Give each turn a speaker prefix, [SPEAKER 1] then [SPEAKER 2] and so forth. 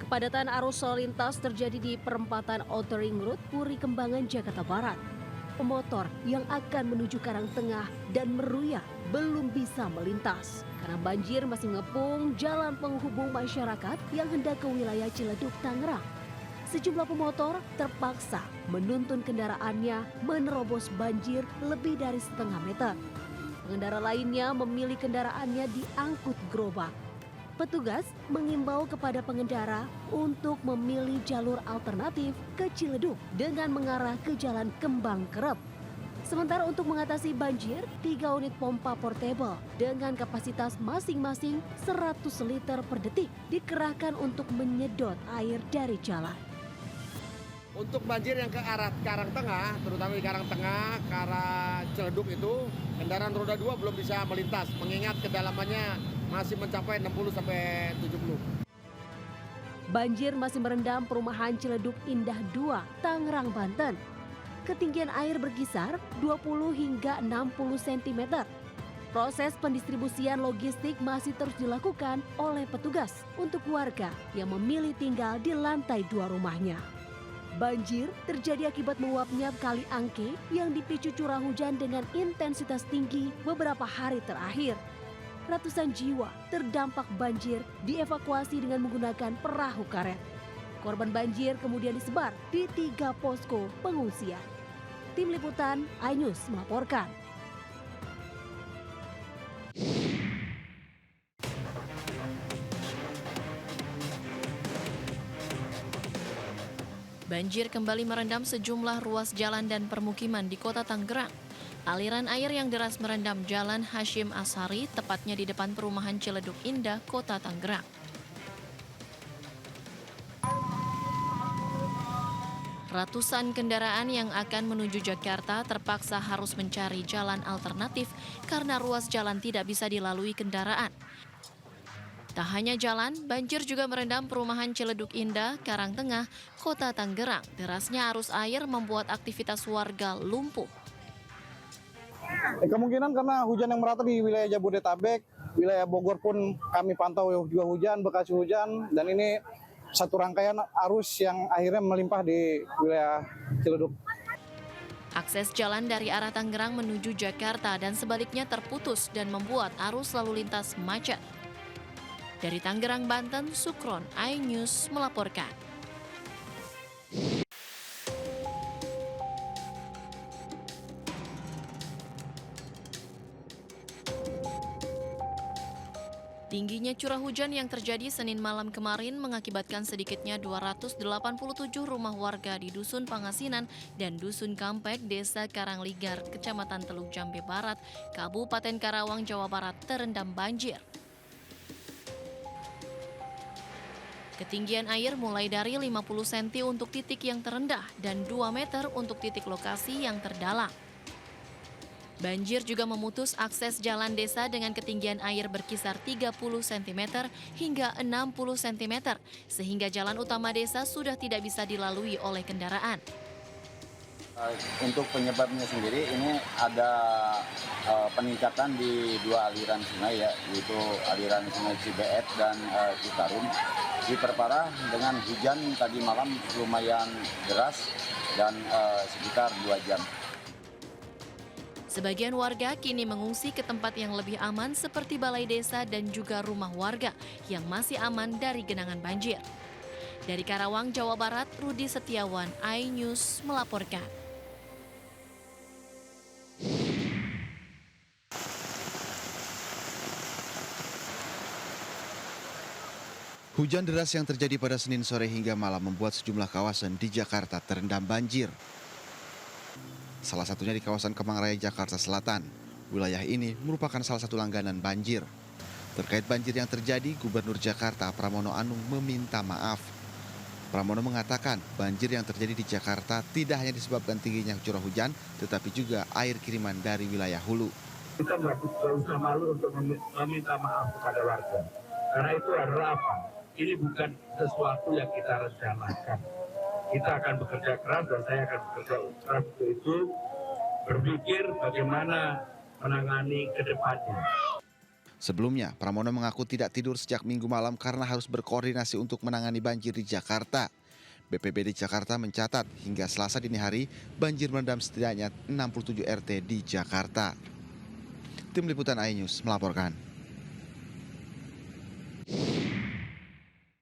[SPEAKER 1] Kepadatan arus lalu lintas terjadi di perempatan Outer Ring Road, Puri Kembangan, Jakarta Barat. Pemotor yang akan menuju Karangtengah dan Meruya belum bisa melintas karena banjir masih mengepung jalan penghubung masyarakat yang hendak ke wilayah Ciledug, Tangerang. Sejumlah pemotor terpaksa menuntun kendaraannya menerobos banjir lebih dari setengah meter. Pengendara lainnya memilih kendaraannya diangkut gerobak. Petugas mengimbau kepada pengendara untuk memilih jalur alternatif ke Ciledug dengan mengarah ke Jalan Kembang Kerep. Sementara untuk mengatasi banjir, 3 unit pompa portable dengan kapasitas masing-masing 100 liter per detik dikerahkan untuk menyedot air dari jalan.
[SPEAKER 2] Untuk banjir yang ke arah Karangtengah, terutama di Karangtengah, ke arah Ciledug itu, kendaraan roda 2 belum bisa melintas, mengingat kedalamannya masih mencapai 60-70.
[SPEAKER 1] Banjir masih merendam perumahan Ciledug Indah 2, Tangerang, Banten. Ketinggian air berkisar 20 hingga 60 cm. Proses pendistribusian logistik masih terus dilakukan oleh petugas untuk warga yang memilih tinggal di lantai 2 rumahnya. Banjir terjadi akibat meluapnya Kali Angke yang dipicu curah hujan dengan intensitas tinggi beberapa hari terakhir. Ratusan jiwa terdampak banjir dievakuasi dengan menggunakan perahu karet. Korban banjir kemudian disebar di 3 posko pengungsian. Tim Liputan iNews melaporkan.
[SPEAKER 3] Banjir kembali merendam sejumlah ruas jalan dan permukiman di kota Tangerang. Aliran air yang deras merendam Jalan Hashim Ashari, tepatnya di depan perumahan Ciledug Indah, kota Tangerang. Ratusan kendaraan yang akan menuju Jakarta terpaksa harus mencari jalan alternatif karena ruas jalan tidak bisa dilalui kendaraan. Tak hanya jalan, banjir juga merendam perumahan Ciledug Indah, Karangtengah, kota Tangerang. Derasnya arus air membuat aktivitas warga lumpuh.
[SPEAKER 4] Kemungkinan karena hujan yang merata di wilayah Jabodetabek, wilayah Bogor pun kami pantau juga hujan, Bekasi hujan, dan ini satu rangkaian arus yang akhirnya melimpah di wilayah Ciledug.
[SPEAKER 3] Akses jalan dari arah Tangerang menuju Jakarta dan sebaliknya terputus dan membuat arus lalu lintas macet. Dari Tangerang, Banten, Sukron, iNews melaporkan. Tingginya curah hujan yang terjadi Senin malam kemarin mengakibatkan sedikitnya 287 rumah warga di Dusun Pangasinan dan Dusun Kampek, Desa Karangligar, Kecamatan Teluk Jambe Barat, Kabupaten Karawang, Jawa Barat terendam banjir. Ketinggian air mulai dari 50 cm untuk titik yang terendah dan 2 meter untuk titik lokasi yang terdalam. Banjir juga memutus akses jalan desa dengan ketinggian air berkisar 30 cm hingga 60 cm, sehingga jalan utama desa sudah tidak bisa dilalui oleh kendaraan.
[SPEAKER 5] Untuk penyebabnya sendiri ini ada peningkatan di 2 aliran sungai ya, yaitu aliran Sungai Cibeet dan Citarum. Diperparah dengan hujan tadi malam lumayan deras dan sekitar 2 jam.
[SPEAKER 3] Sebagian warga kini mengungsi ke tempat yang lebih aman seperti balai desa dan juga rumah warga yang masih aman dari genangan banjir. Dari Karawang, Jawa Barat, Rudi Setiawan, iNews melaporkan.
[SPEAKER 6] Hujan deras yang terjadi pada Senin sore hingga malam membuat sejumlah kawasan di Jakarta terendam banjir. Salah satunya di kawasan Kemang Raya, Jakarta Selatan. Wilayah ini merupakan salah satu langganan banjir. Terkait banjir yang terjadi, Gubernur Jakarta Pramono Anung meminta maaf. Pramono mengatakan banjir yang terjadi di Jakarta tidak hanya disebabkan tingginya curah hujan, tetapi juga air kiriman dari wilayah hulu.
[SPEAKER 7] Kita nggak usah malu untuk meminta maaf kepada warga. Karena itu adalah apa? Ini bukan sesuatu yang kita rencanakan. Kita akan bekerja keras dan saya akan bekerja keras untuk itu, berpikir bagaimana menangani ke depannya.
[SPEAKER 6] Sebelumnya, Pramono mengaku tidak tidur sejak Minggu malam karena harus berkoordinasi untuk menangani banjir di Jakarta. BPBD Jakarta mencatat hingga Selasa dini hari, banjir merendam setidaknya 67 RT di Jakarta. Tim Liputan iNews melaporkan.